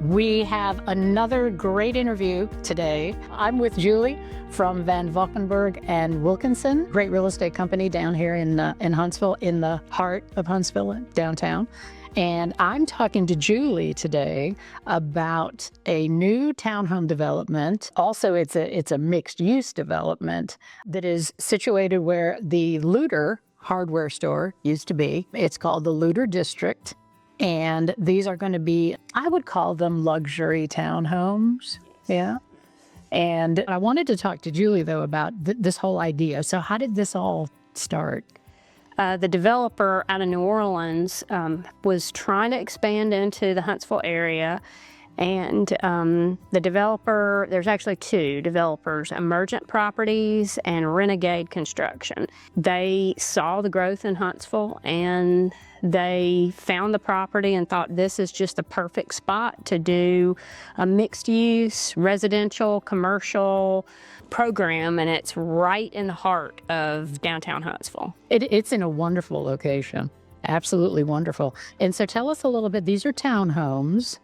We have another great interview today. I'm with Julie from Valkenburgh and Wilkinson, great real estate company down here in Huntsville, in the heart of Huntsville, downtown. And I'm talking to Julie today about a new townhome development. Also, it's a mixed-use development that is situated where the Lewter Hardware Store used to be. It's called the Lewter District. And these are going to be, I would call them luxury townhomes. Yeah. And I wanted to talk to Julie, though, about this whole idea. So how did this all start? The developer out of New Orleans was trying to expand into the Huntsville area. And the developer, there's actually two developers, Emergent Properties and Renegade Construction. They saw the growth in Huntsville and they found the property and thought this is just the perfect spot to do a mixed use, residential, commercial program, and it's right in the heart of downtown Huntsville. It's in a wonderful location, absolutely wonderful. And so tell us a little bit, these are townhomes.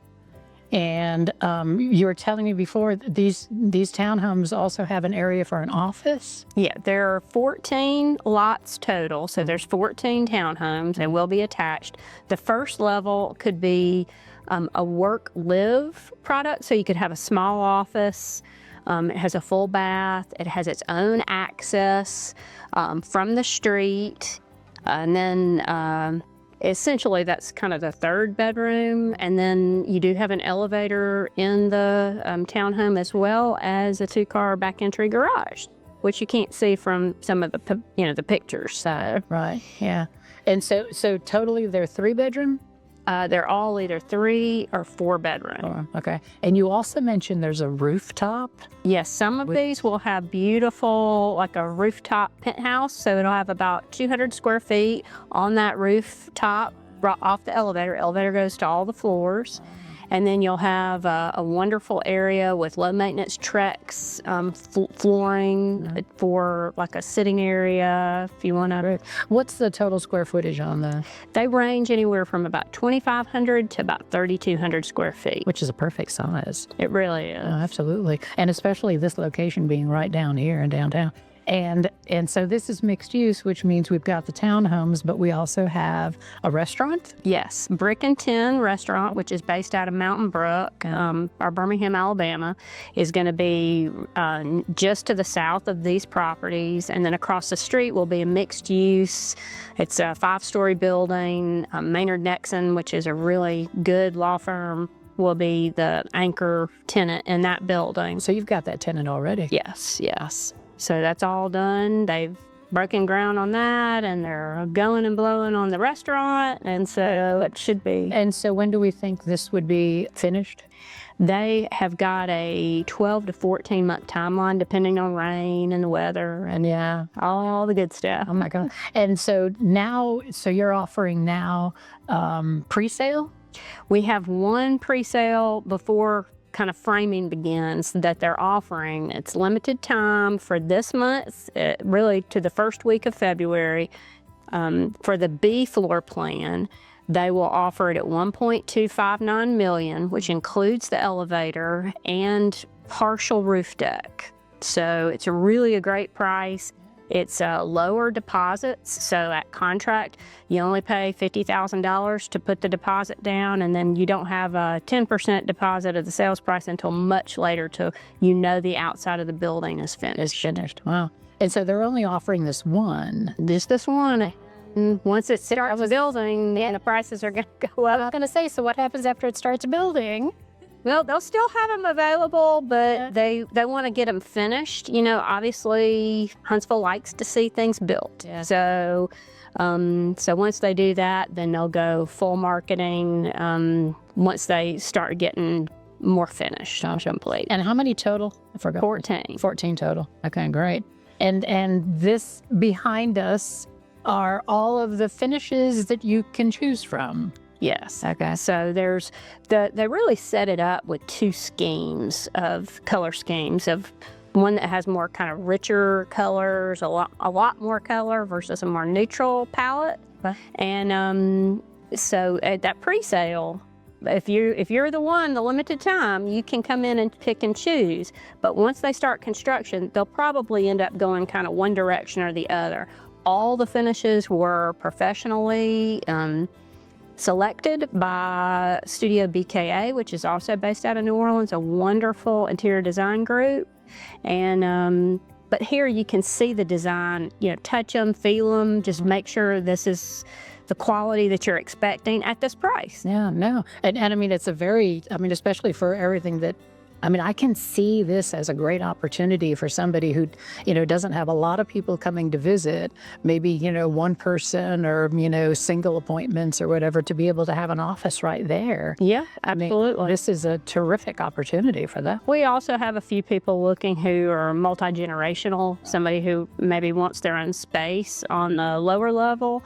And you were telling me before, these townhomes also have an area for an office? Yeah, there are 14 lots total, so there's 14 townhomes and will be attached. The first level could be a work-live product, so you could have a small office. It has a full bath. It has its own access from the street. And then essentially, that's kind of the third bedroom, and then you do have an elevator in the townhome as well as a two-car back entry garage, which you can't see from some of the the pictures. So right, yeah. And so totally they're three-bedroom. They're all either 3 or 4 bedroom. Oh, okay. And you also mentioned there's a rooftop. Yes, some of these will have beautiful, like a rooftop penthouse. So it'll have about 200 square feet on that rooftop, right off the elevator. Elevator goes to all the floors. And then you'll have a wonderful area with low maintenance Trex flooring for like a sitting area if you want to. What's the total square footage on the? They range anywhere from about 2,500 to about 3,200 square feet. Which is a perfect size. It really is. Oh, absolutely. And especially this location being right down here in downtown. And so this is mixed use, which means we've got the townhomes, but we also have a restaurant? Yes, Brick and Tin Restaurant, which is based out of Mountain Brook, or Birmingham, Alabama, is going to be just to the south of these properties. And then across the street will be a mixed use. It's a 5-story building. Maynard Nexon, which is a really good law firm, will be the anchor tenant in that building. So you've got that tenant already? Yes, yes. So that's all done. They've broken ground on that, and they're going and blowing on the restaurant, and so it should be. And so when do we think this would be finished? They have got a 12 to 14 month timeline, depending on rain and the weather, and yeah, all the good stuff. Oh my God. And so now, you're offering now pre-sale? We have one pre-sale before kind of framing begins that they're offering. It's limited time for this month, really to the first week of February. For the B floor plan, they will offer it at $1.259 million, which includes the elevator and partial roof deck. So it's really a great price. It's lower deposits, so at contract, you only pay $50,000 to put the deposit down, and then you don't have a 10% deposit of the sales price until much later till the outside of the building is finished. Wow. And so they're only offering this one. This one. And once it starts building, then the prices are going to go up. I was going to say, so what happens after it starts building? Well, they'll still have them available, but they want to get them finished. Obviously, Huntsville likes to see things built. Yeah. So once they do that, then they'll go full marketing once they start getting more finished, complete. And how many total? I forgot. 14. 14 total. Okay, great. And this behind us are all of the finishes that you can choose from. Yes. Okay. So they really set it up with two color schemes of one that has more kind of richer colors, a lot more color versus a more neutral palette. Okay. And so at that pre-sale If you're the limited time, you can come in and pick and choose. But once they start construction, they'll probably end up going kind of one direction or the other. All the finishes were professionally selected by Studio BKA, which is also based out of New Orleans, a wonderful interior design group. And but here you can see the design, touch them, feel them, just make sure this is the quality that you're expecting at this price. Yeah, no. And I mean, it's especially for everything that, I can see this as a great opportunity for somebody who, doesn't have a lot of people coming to visit, maybe, one person or, single appointments or whatever, to be able to have an office right there. Yeah, absolutely. This is a terrific opportunity for that. We also have a few people looking who are multi-generational, somebody who maybe wants their own space on the lower level.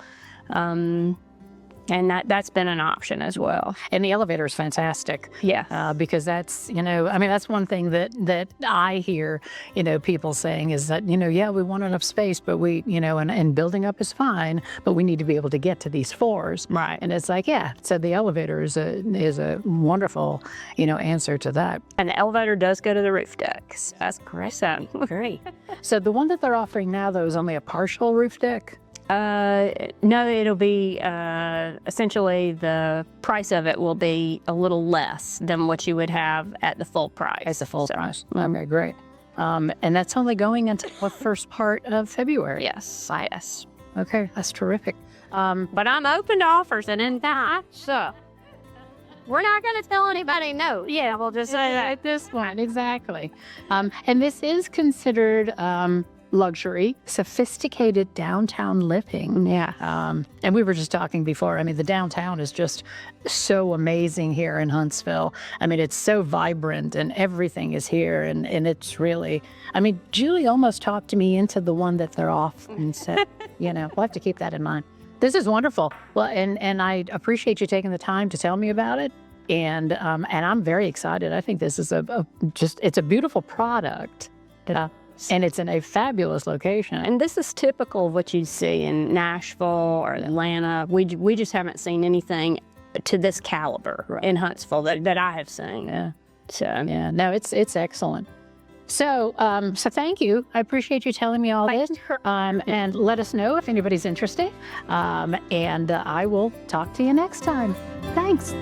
And that's been an option as well. And the elevator is fantastic. Yeah. Because that's, that's one thing that I hear, people saying is that, yeah, we want enough space, but we, and building up is fine, but we need to be able to get to these floors. Right. And it's like, yeah, so the elevator is a wonderful, answer to that. And the elevator does go to the roof decks. That's great. So, great. So the one that they're offering now, though, is only a partial roof deck? No, it'll be essentially the price of it will be a little less than what you would have at the full price. As the full price. Okay, great. And that's only going until the first part of February. Yes. Okay, that's terrific. But I'm open to offers, and in that, so we're not going to tell anybody no. Yeah, we'll just say that. At this one, exactly. And this is considered luxury, sophisticated downtown living. Yeah. And we were just talking before, the downtown is just so amazing here in Huntsville. It's so vibrant and everything is here. And it's really, Julie almost talked me into the one that they're off and said, we'll have to keep that in mind. This is wonderful. Well, and I appreciate you taking the time to tell me about it. And I'm very excited. I think this is it's a beautiful product. And it's in a fabulous location. And this is typical of what you see in Nashville or Atlanta. We just haven't seen anything to this caliber in Huntsville that I have seen. Yeah. So yeah, no, it's excellent. So thank you. I appreciate you telling me all this. And let us know if anybody's interested. And I will talk to you next time. Thanks.